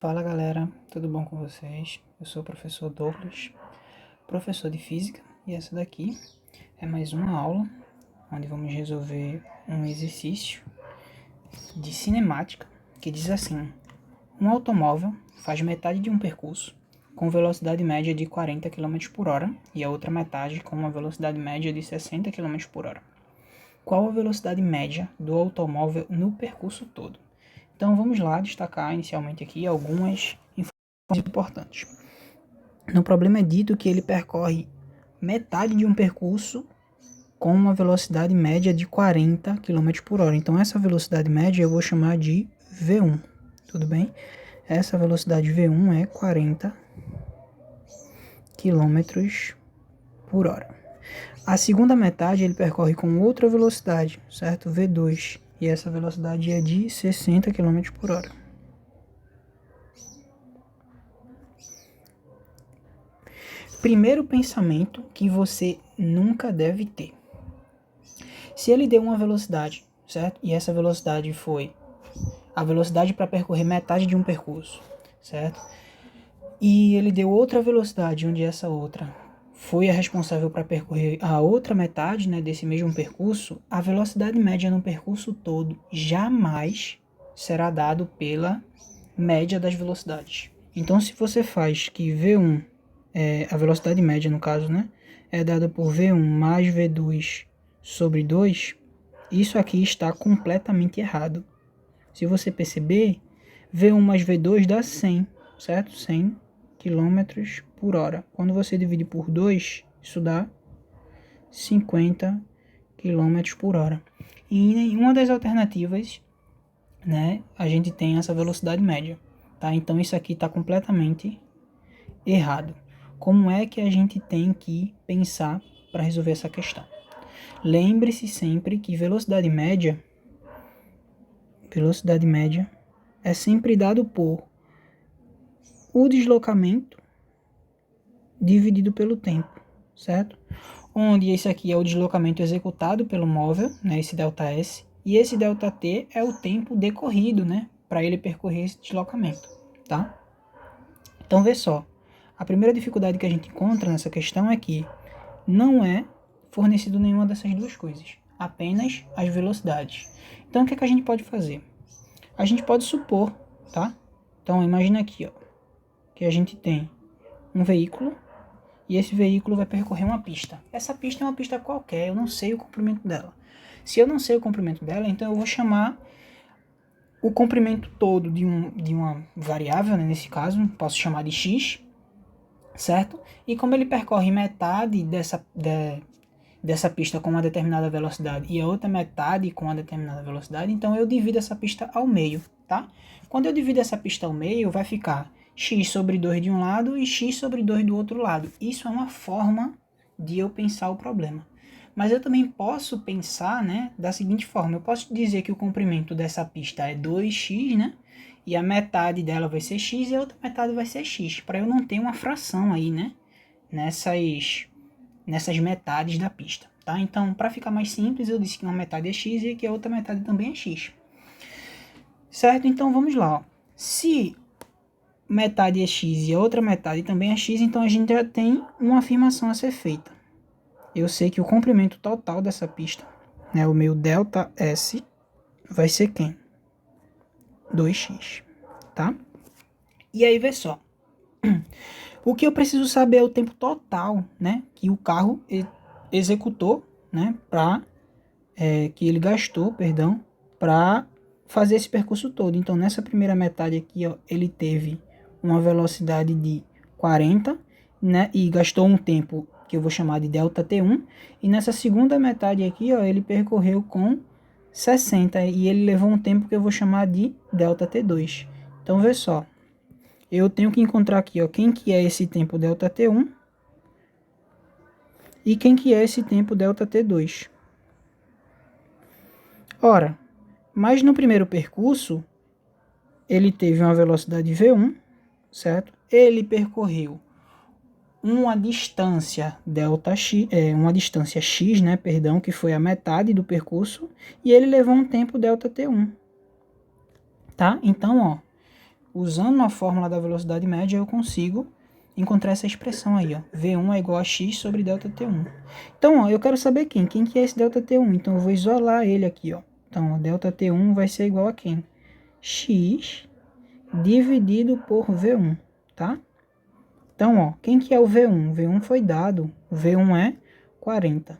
Fala galera, tudo bom com vocês? Eu sou o professor Douglas, professor de Física, e essa daqui é mais uma aula onde vamos resolver um exercício de cinemática que diz assim: um automóvel faz metade de um percurso com velocidade média de 40 km por hora e a outra metade com uma velocidade média de 60 km por hora. Qual a velocidade média do automóvel no percurso todo? Então vamos lá destacar inicialmente aqui algumas informações importantes. No problema é dito que ele percorre metade de um percurso com uma velocidade média de 40 km por hora. Então essa velocidade média eu vou chamar de V1, tudo bem? Essa velocidade V1 é 40 km por hora. A segunda metade ele percorre com outra velocidade, certo? V2, e essa velocidade é de 60 km por hora. Primeiro pensamento que você nunca deve ter. Se ele deu uma velocidade, certo? E essa velocidade foi a velocidade para percorrer metade de um percurso, certo? E ele deu outra velocidade, onde essa outra foi a responsável para percorrer a outra metade, né, desse mesmo percurso. A velocidade média no percurso todo jamais será dado pela média das velocidades. Então, se você faz que V1, a velocidade média no caso, né, é dada por V1 mais V2 sobre 2, isso aqui está completamente errado. Se você perceber, V1 mais V2 dá 100, certo? 100 km por hora. Quando você divide por 2, isso dá 50 km por hora. E em nenhuma das alternativas, né, a gente tem essa velocidade média, tá? Então isso aqui está completamente errado. Como é que a gente tem que pensar para resolver essa questão? Lembre-se sempre que velocidade média é sempre dado por o deslocamento dividido pelo tempo, certo? Onde esse aqui é o deslocamento executado pelo móvel, né, esse ΔS, e esse ΔT é o tempo decorrido, né, para ele percorrer esse deslocamento, tá? Então vê só, a primeira dificuldade que a gente encontra nessa questão é que não é fornecido nenhuma dessas duas coisas, apenas as velocidades. Então o que é que a gente pode fazer? A gente pode supor, tá? Então imagina aqui, ó, que a gente tem um veículo e esse veículo vai percorrer uma pista. Essa pista é uma pista qualquer, eu não sei o comprimento dela. Se eu não sei o comprimento dela, então eu vou chamar o comprimento todo de uma variável, né, nesse caso, posso chamar de x, certo? E como ele percorre metade dessa pista com uma determinada velocidade e a outra metade com uma determinada velocidade, então eu divido essa pista ao meio, tá? Quando eu divido essa pista ao meio, vai ficar x sobre 2 de um lado e x sobre 2 do outro lado. Isso é uma forma de eu pensar o problema. Mas eu também posso pensar, né, da seguinte forma. Eu posso dizer que o comprimento dessa pista é 2x, né? E a metade dela vai ser x e a outra metade vai ser x. Para eu não ter uma fração aí, né? Nessas metades da pista, tá? Então, para ficar mais simples, eu disse que uma metade é x e que a outra metade também é x. Certo? Então, vamos lá. Ó. Se metade é x e a outra metade também é x, então a gente já tem uma afirmação a ser feita. Eu sei que o comprimento total dessa pista, né, o meu ΔS, vai ser quem? 2x, tá? E aí, vê só. O que eu preciso saber é o tempo total, né, que o carro executou, né, que ele gastou, perdão, para fazer esse percurso todo. Então, nessa primeira metade aqui, ó, ele teve uma velocidade de 40, né, e gastou um tempo que eu vou chamar de ΔT1, e nessa segunda metade aqui, ó, ele percorreu com 60, e ele levou um tempo que eu vou chamar de ΔT2. Então, vê só, eu tenho que encontrar aqui, ó, quem que é esse tempo ΔT1 e quem que é esse tempo ΔT2. Ora, mas no primeiro percurso, ele teve uma velocidade V1, certo? Ele percorreu uma distância uma distância x, né, perdão, que foi a metade do percurso, e ele levou um tempo ΔT1, tá? Então, ó, usando a fórmula da velocidade média, eu consigo encontrar essa expressão aí, ó. V1 é igual a x sobre ΔT1. Então, ó, eu quero saber quem que é esse ΔT1. Então, eu vou isolar ele aqui, ó. Então, ΔT1 vai ser igual a quem? X dividido por V1, tá? Então, ó, quem que é o V1? V1 foi dado, o V1 é 40.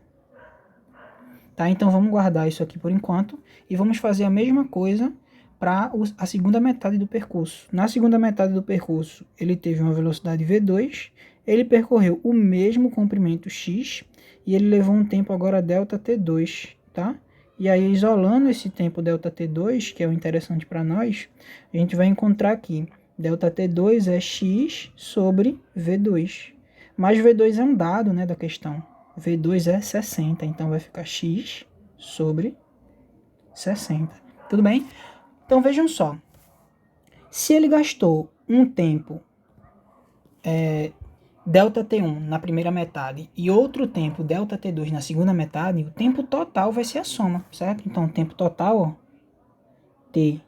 Tá? Então, vamos guardar isso aqui por enquanto e vamos fazer a mesma coisa para a segunda metade do percurso. Na segunda metade do percurso, ele teve uma velocidade V2, ele percorreu o mesmo comprimento x e ele levou um tempo agora ΔT2, tá? E aí, isolando esse tempo ΔT2, que é o interessante para nós, a gente vai encontrar aqui, ΔT2 é x sobre V2. Mas V2 é um dado, né, da questão. V2 é 60, então vai ficar x sobre 60. Tudo bem? Então vejam só, se ele gastou um tempo ΔT1 na primeira metade e outro tempo ΔT2 na segunda metade, o tempo total vai ser a soma, certo? Então o tempo total, ó, T,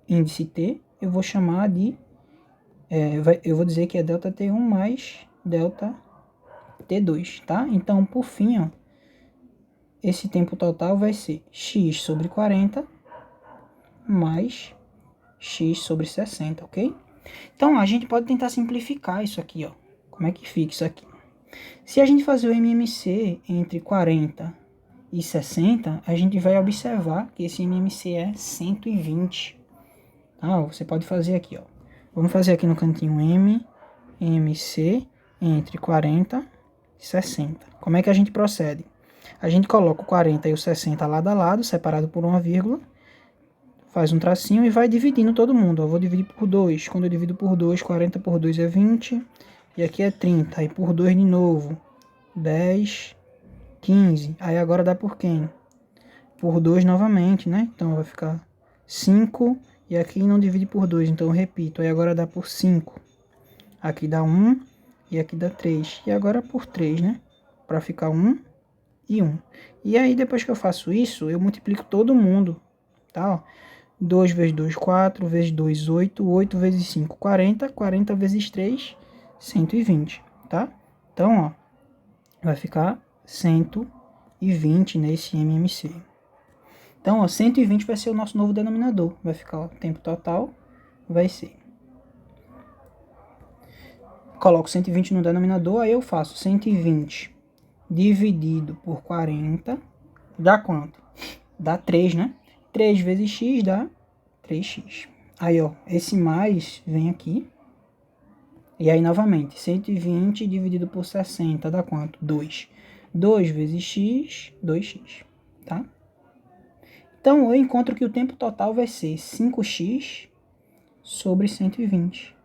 índice T, eu vou chamar de, eu vou dizer que é ΔT1 mais ΔT2, tá? Então por fim, ó, esse tempo total vai ser x sobre 40 mais x sobre 60, ok? Então, a gente pode tentar simplificar isso aqui, ó. Como é que fica isso aqui? Se a gente fazer o MMC entre 40 e 60, a gente vai observar que esse MMC é 120. Tá? Você pode fazer aqui, ó. Vamos fazer aqui no cantinho MMC entre 40 e 60. Como é que a gente procede? A gente coloca o 40 e o 60 lado a lado, separado por uma vírgula, faz um tracinho e vai dividindo todo mundo. Eu vou dividir por 2. Quando eu divido por 2, 40 por 2 é 20. E aqui é 30. Aí por 2 de novo, 10, 15. Aí agora dá por quem? Por 2 novamente, né? Então vai ficar 5. E aqui não divide por 2, então eu repito. Aí agora dá por 5. Aqui dá 1 e aqui dá 3. E agora por 3, né? Para ficar 1 e 1. E aí depois que eu faço isso, eu multiplico todo mundo, tá? Ó. 2 vezes 2, 4, vezes 2, 8, 8 vezes 5, 40, 40 vezes 3, 120, tá? Então, ó, vai ficar 120 nesse MMC. Então, ó, 120 vai ser o nosso novo denominador. Vai ficar, ó, o tempo total vai ser. Coloco 120 no denominador, aí eu faço 120 dividido por 40, dá quanto? Dá 3, né? 3 vezes x dá 3x. Aí, ó, esse mais vem aqui. E aí, novamente, 120 dividido por 60 dá quanto? 2. 2 vezes x, 2x, tá? Então, eu encontro que o tempo total vai ser 5x sobre 120.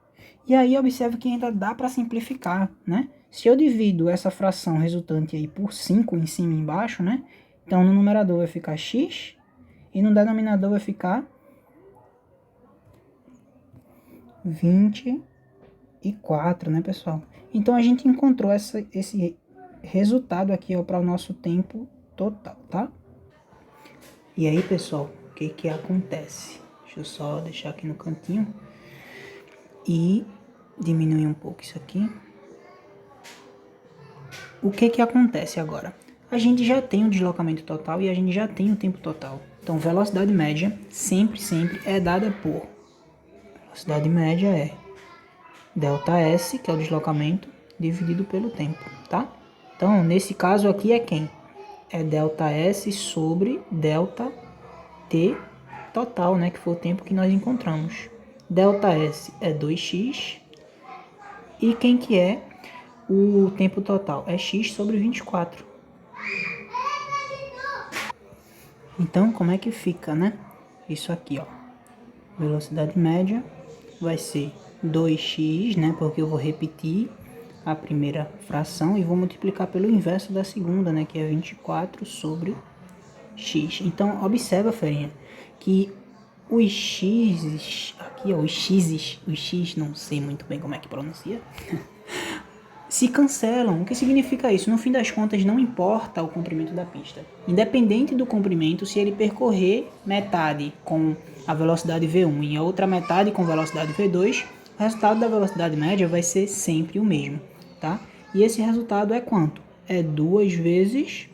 E aí, observe que ainda dá para simplificar, né? Se eu divido essa fração resultante aí por 5 em cima e embaixo, né? Então, no numerador vai ficar x e no denominador vai ficar 24, né, pessoal? Então, a gente encontrou esse resultado aqui, ó, para o nosso tempo total, tá? E aí, pessoal, o que que acontece? Deixa eu só deixar aqui no cantinho e diminuir um pouco isso aqui. O que que acontece agora? A gente já tem o deslocamento total e a gente já tem o tempo total. Então, velocidade média sempre é dada por... Velocidade média é ΔS, que é o deslocamento, dividido pelo tempo, tá? Então, nesse caso aqui é quem? É ΔS sobre ΔT total, né? Que foi o tempo que nós encontramos. ΔS é 2x. E quem que é o tempo total? É x sobre 24. Então, como é que fica, né? Isso aqui, ó. Velocidade média vai ser 2x, né? Porque eu vou repetir a primeira fração e vou multiplicar pelo inverso da segunda, né? Que é 24 sobre x. Então, observa, ferinha, que os x, aqui ó, os x, não sei muito bem como é que pronuncia. se cancelam. O que significa isso? No fim das contas, não importa o comprimento da pista. Independente do comprimento, se ele percorrer metade com a velocidade V1 e a outra metade com velocidade V2, o resultado da velocidade média vai ser sempre o mesmo, tá? E esse resultado é quanto? É 2 vezes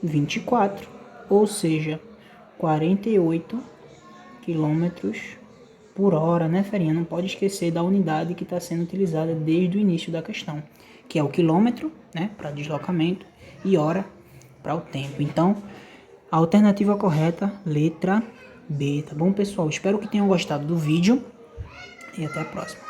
24, ou seja, 48 quilômetros por hora, né, ferinha? Não pode esquecer da unidade que está sendo utilizada desde o início da questão, que é o quilômetro, né, para deslocamento, e hora para o tempo. Então, a alternativa correta, letra B, tá bom, pessoal? Espero que tenham gostado do vídeo e até a próxima.